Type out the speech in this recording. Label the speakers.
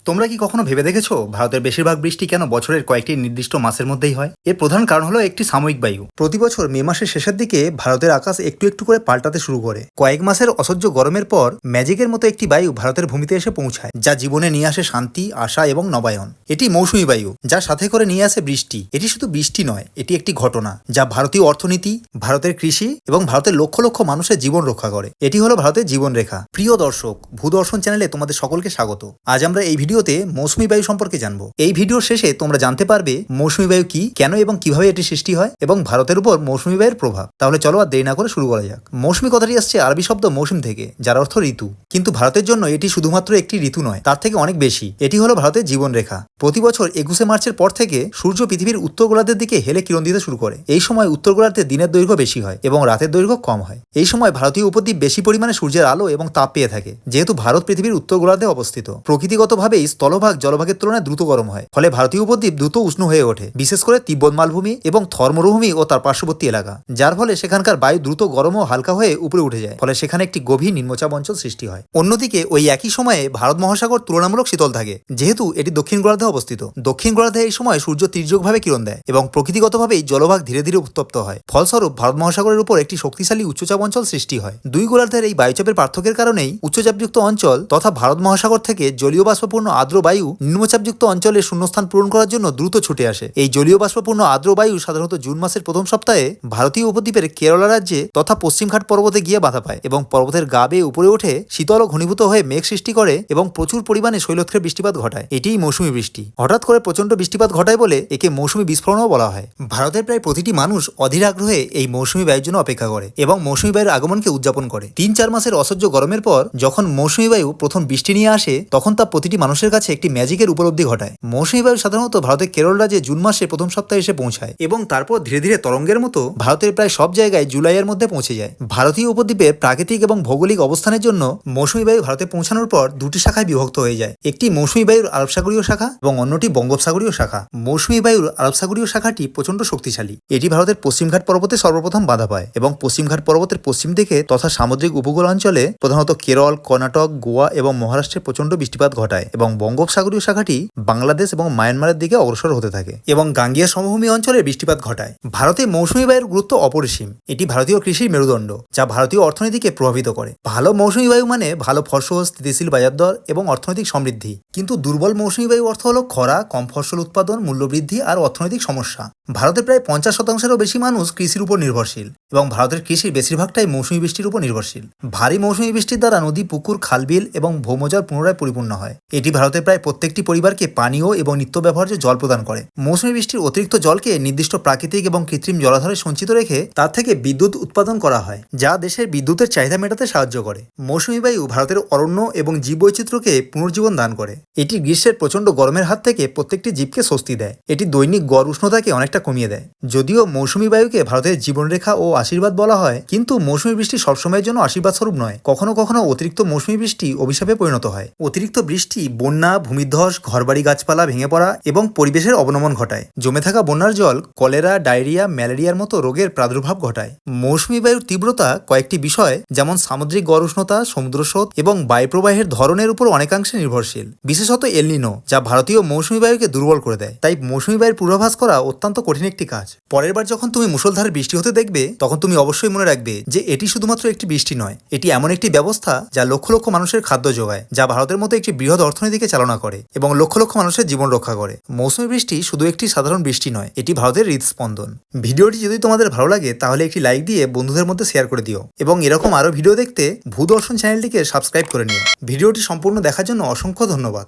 Speaker 1: তোমরা কি কখনো ভেবে দেখেছো ভারতের বেশিরভাগ বৃষ্টি কেন বছরের কয়েকটি নির্দিষ্ট মাসের মধ্যেই হয়? এর প্রধান কারণ হলো একটি সাময়িক বায়ু। প্রতি বছর মে মাসের শেষের দিকে ভারতের আকাশ একটু একটু করে পাল্টাতে শুরু করে। কয়েক মাসের অসহ্য গরমের পর ম্যাজিকের মতো একটি বায়ু ভারতের ভূমিতে এসে পৌঁছায়, যা জীবনে নিয়ে আসে শান্তি, আশা এবং নবায়ন। এটি মৌসুমী বায়ু, যা সাথে করে নিয়ে আসে বৃষ্টি। এটি শুধু বৃষ্টি নয়, এটি একটি ঘটনা যা ভারতীয় অর্থনীতি, ভারতের কৃষি এবং ভারতের লক্ষ লক্ষ মানুষের জীবন রক্ষা করে। এটি হলো ভারতের জীবনরেখা। প্রিয় দর্শক, ভূদর্শন চ্যানেলে তোমাদের সকলকে স্বাগত। আজ আমরা এই ভিডিওতে মৌসুমী বায়ু সম্পর্কে জানবো। এই ভিডিওর শেষে তোমরা জানতে পারবে মৌসুমী বায়ু কি, কেন এবং কিভাবে এটি সৃষ্টি হয় এবং ভারতের উপর মৌসুমী বায়ুর প্রভাব। তাহলে চলো আর দেরি না করে শুরু করা যাক। মৌসুমী কথাটি আসছে আরবি শব্দ মৌসুম থেকে, যার অর্থ ঋতু। কিন্তু ভারতের জন্য এটি শুধুমাত্র একটি ঋতু নয়, তার থেকে অনেক বেশি। এটি হলো ভারতের জীবনরেখা। প্রতি বছর 21শে মার্চের পর থেকে সূর্য পৃথিবীর উত্তর গোলার্ধের দিকে হেলে কিরণ দিতে শুরু করে। এই সময় উত্তর গোলার্ধে দিনের দৈর্ঘ্য বেশি হয় এবং রাতের দৈর্ঘ্য কম হয়। এই সময় ভারতীয় উপদ্বীপ বেশি পরিমাণে সূর্যের আলো এবং তাপ পেয়ে থাকে। যেহেতু ভারত পৃথিবীর উত্তর গোলার্ধে অবস্থিত, প্রকৃতিগতভাবেই স্থলভাগ জলভাগের তুলনায় দ্রুত গরম হয়। ফলে ভারতীয় উপদ্বীপ দ্রুত উষ্ণ হয়ে ওঠে, বিশেষ করে তিব্বত মালভূমি এবং থর মরুভূমি ও তার পার্শ্ববর্তী এলাকা। যার ফলে সেখানকার বায়ু দ্রুত গরম ও হালকা হয়ে উপরে উঠে যায়। ফলে সেখানে একটি গভীর নিম্নচাপ অঞ্চল সৃষ্টি হয়। অন্যদিকে ওই একই সময়ে ভারত মহাসাগর তুলনামূলক শীতল থাকে, যেহেতু এটি দক্ষিণ গোলার্ধে অবস্থিত। দক্ষিণ গোলার্ধে এই সময় সূর্য তির্যকভাবে কিরণ দেয় এবং প্রকৃতিগতভাবেই জলভাগ ধীরে ধীরে উত্তপ্ত হয়। ফলস্বরূপ ভারত মহাসাগরের উপর একটি শক্তিশালী উচ্চচাপ অঞ্চল সৃষ্টি হয়। দুই গোলার্ধের এই বায়ুচাপের পার্থক্যের কারণেই উচ্চচাপযুক্ত অঞ্চল তথা ভারত মহাসাগর থেকে জলীয় বাষ্পপূর্ণ আর্দ্র বায়ু নিম্নচাপযুক্ত অঞ্চলের শূন্যস্থান পূরণ করার জন্য দ্রুত ছুটে আসে। এই জলীয় বাষ্পপূর্ণ আর্দ্র বায়ু সাধারণত জুন মাসের প্রথম সপ্তাহে ভারতীয় উপদ্বীপের কেরলা রাজ্যে তথা পশ্চিমঘাট পর্বতে গিয়ে বাধা পায় এবং পর্বতের গা বেয়ে উপরে উঠে শীতল ও ঘনীভূত হয়ে মেঘ সৃষ্টি করে এবং প্রচুর পরিমাণে শৈলক্ষের বৃষ্টিপাত ঘটায়। এটিই মৌসুমী বৃষ্টি। হঠাৎ করে প্রচন্ড বৃষ্টিপাত ঘটায় বলে একে মৌসুমী বিস্ফোরণও বলা হয়। ভারতের প্রায় প্রতিটি মানুষ অধীর আগ্রহে এই মৌসুমী বায়ুর জন্য অপেক্ষা করে এবং মৌসুমী বায়ুর আগমনকে উদযাপন করে। 3-4 মাসের অসহ্য গরমের পর যখন মৌসুমী বায়ু প্রথম বৃষ্টি নিয়ে আসে, তখন তা প্রতিটি মানুষের কাছে একটি ম্যাজিকের উপলব্ধি ঘটায়। মৌসুমী বায়ু সাধারণত ভারতের কেরল রাজ্যে জুন মাসে প্রথম সপ্তাহে এসে পৌঁছায় এবং তারপর ধীরে ধীরে তরঙ্গের মতো ভারতের প্রায় সব জায়গায় জুলাইয়ের মধ্যে পৌঁছে যায়। ভারতীয় উপদ্বীপের প্রাকৃতিক এবং ভৌগোলিক অবস্থানের জন্য মৌসুমী বায়ু ভারতে পৌঁছানোর পর দুটি শাখায় বিভক্ত হয়ে যায়। একটি মৌসুমী বায়ুর আরব সাগরীয় শাখা এবং অন্যটি বঙ্গোপসাগরীয় শাখা। মৌসুমী বায়ুর আরব সাগরীয় শাখাটি প্রচন্ড শক্তিশালী। এটি ভারতের পশ্চিমঘাট পর্বতে সর্বপ্রথম বাধা পায় এবং পশ্চিমঘাট পর্বতের পশ্চিম দিকে তথা সামুদ্রিক উপকূল অঞ্চলে প্রধানত কেরল, কর্ণাটক, গোয়া এবং মহারাষ্ট্রে প্রচন্ড বৃষ্টিপাত ঘটায় এবং বঙ্গোপসাগরীয় শাখাটি বাংলাদেশ এবং মায়ানমারের দিকে অগ্রসর হতে থাকে এবং গাঙ্গেয় সমভূমি অঞ্চলে বৃষ্টিপাত ঘটায়। ভারতে মৌসুমী বায়ুর গুরুত্ব অপরিসীম। এটি ভারতীয় কৃষির মেরুদণ্ড, যা ভারতীয় অর্থনীতিকে প্রভাবিত করে। ভালো মৌসুমী বায়ু মানে ভালো ফসল, স্থিতিশীল বাজার দর এবং অর্থনৈতিক সমৃদ্ধি। কিন্তু দুর্বল মৌসুমী বায়ু অর্থ হলো খরা, কম ফসল উৎপাদন, মূল্যবৃদ্ধি আর অর্থনৈতিক সমস্যা। ভারতের প্রায় 50%-এরও বেশি মানুষ কৃষির উপর নির্ভরশীল এবং ভারতের কৃষির বেশিরভাগটাই মৌসুমী বৃষ্টির উপর নির্ভরশীল। ভারী মৌসুমী বৃষ্টির দ্বারা নদী, পুকুর, খালবিল এবং ভৌমজল পুনরায় পরিপূর্ণ হয়। এটি ভারতের প্রায় প্রত্যেকটি পরিবারকে পানীয় এবং নিত্য ব্যবহার্য জল প্রদান করে। মৌসুমী বৃষ্টির অতিরিক্ত জলকে নির্দিষ্ট প্রাকৃতিক এবং কৃত্রিম জলাধারে সঞ্চিত রেখে তার থেকে বিদ্যুৎ উৎপাদন করা হয়, যা দেশের বিদ্যুতের চাহিদা মেটাতে সাহায্য করে। মৌসুমী বায়ু ভারতের অরণ্য এবং জীববৈচিত্র্যকে পুনর্জীবন দান করে। এটি গ্রীষ্মের প্রচণ্ড গরমের হাত থেকে প্রত্যেকটি জীবকে স্বস্তি দেয়। এটি দৈনিক গড় উষ্ণতাকে অনেকটা কমিয়ে দেয়। যদিও মৌসুমী বায়ুকে ভারতের জীবনরেখা ও আশীর্বাদ বলা হয়, কিন্তু মৌসুমী বৃষ্টি সবসময়ের জন্য আশীর্বাদ স্বরূপ নয়। কখনো কখনো অতিরিক্ত মৌসুমী বৃষ্টি অভিশাপে পরিণত হয়। অতিরিক্ত বৃষ্টি বন্যা, ভূমিধ্বস, ঘরবাড়ি, গাছপালা ভেঙে পড়া এবং পরিবেশের অবনমন ঘটায়। জমে থাকা বন্যার জল কলেরা, ডায়রিয়া, ম্যালেরিয়ার মতো রোগের প্রাদুর্ভাব ঘটায়। মৌসুমী বায়ুর তীব্রতা কয়েকটি বিষয় যেমন সামুদ্রিক গড় উষ্ণতা, সমুদ্রস্রোত এবং বায়ুপ্রবাহের ধরনের উপর অনেকাংশে নির্ভরশীল, বিশেষত এল নিনো, যা ভারতীয় মৌসুমী বায়ুকে দুর্বল করে দেয়। তাই মৌসুমী বায়ুর পূর্বাভাস করা অত্যন্ত কঠিন একটি কাজ। পরের বার যখন তুমি মুষলধারে বৃষ্টি হতে দেখবে, তখন তুমি অবশ্যই মনে রাখবে যে এটি শুধুমাত্র একটি বৃষ্টি নয়, এটি এমন একটি ব্যবস্থা যা লক্ষ লক্ষ মানুষের খাদ্য যোগায়, যা ভারতের মতো একটি বৃহৎ অর্থনীতিকে চালনা করে এবং লক্ষ লক্ষ মানুষের জীবন রক্ষা করে। মৌসুমী বৃষ্টি শুধু একটি সাধারণ বৃষ্টি নয়, এটি ভারতের হৃদস্পন্দন। ভিডিওটি যদি তোমাদের ভালো লাগে তাহলে একটি লাইক দিয়ে বন্ধুদের মধ্যে শেয়ার করে দিও এবং এরকম আরও ভিডিও দেখতে ভূদর্শন চ্যানেলটিকে সাবস্ক্রাইব করে নিও। ভিডিওটি সম্পূর্ণ দেখার জন্য অসংখ্য ধন্যবাদ।